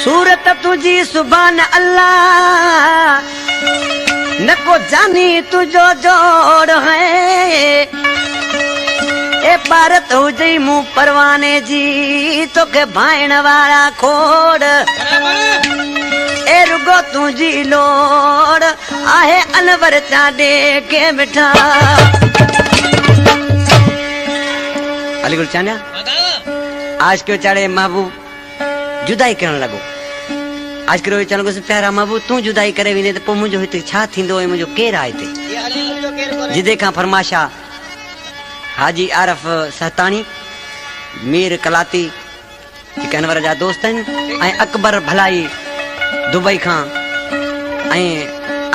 सूरत तुझी सुभान अल्लाह न को जानी तुझो जोड़ है ए भारत हुजे मुंह परवाने जी तो के भाइण वाला खोड़ ए रुगो तुझी लोड़ आहे अनवर चाडे के बिठा अलीगुल चांडिया आज क्यों चाड़े महबूब जुदाई करण लगो आज करो चलो से प्यारा महबूब तू जुदाई करे विने तो पो मुझो हिते छा थिंदो ए मुझो केर आए थे जिदे का फरमाशा हाजी आरफ सहतानी मीर कलाती जेके अनवर जा दोस्त आहिनि ऐं अकबर भलाई दुबई खां ऐं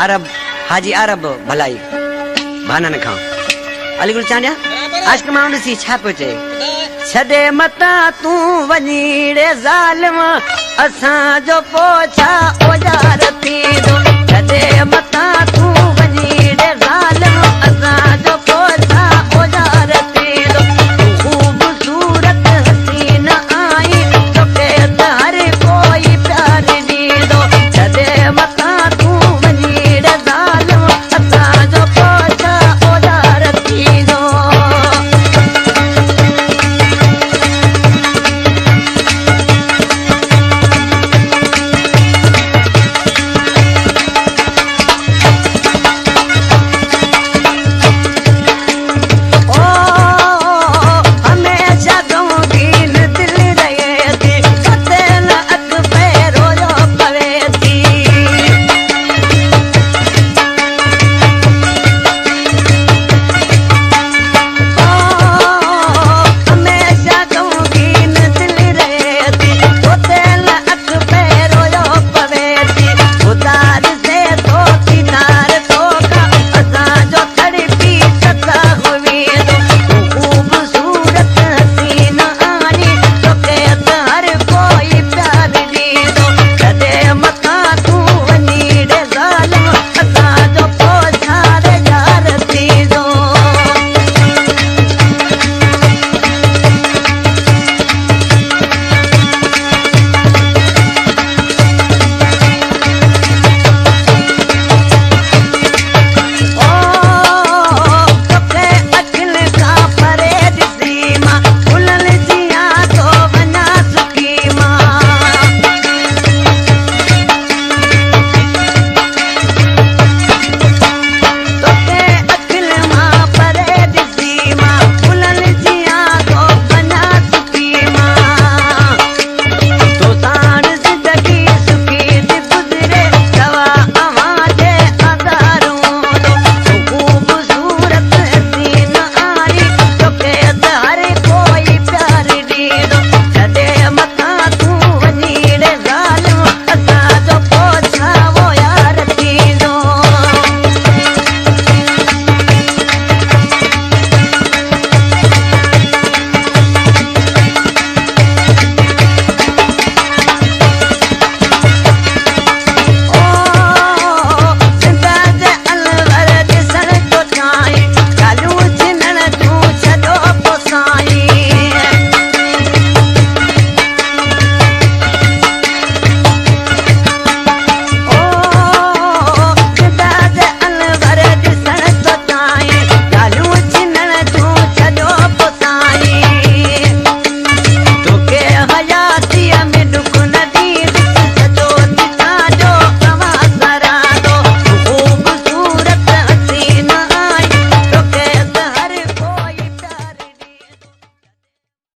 अरब हाजी अरब भलाई भानन खां अलीगुल चांडिया आज के माण्हू ॾिसी छा पियो चए छॾे मता तूं वञी रे ज़ालिम असांजो पोछा ओजार थींदो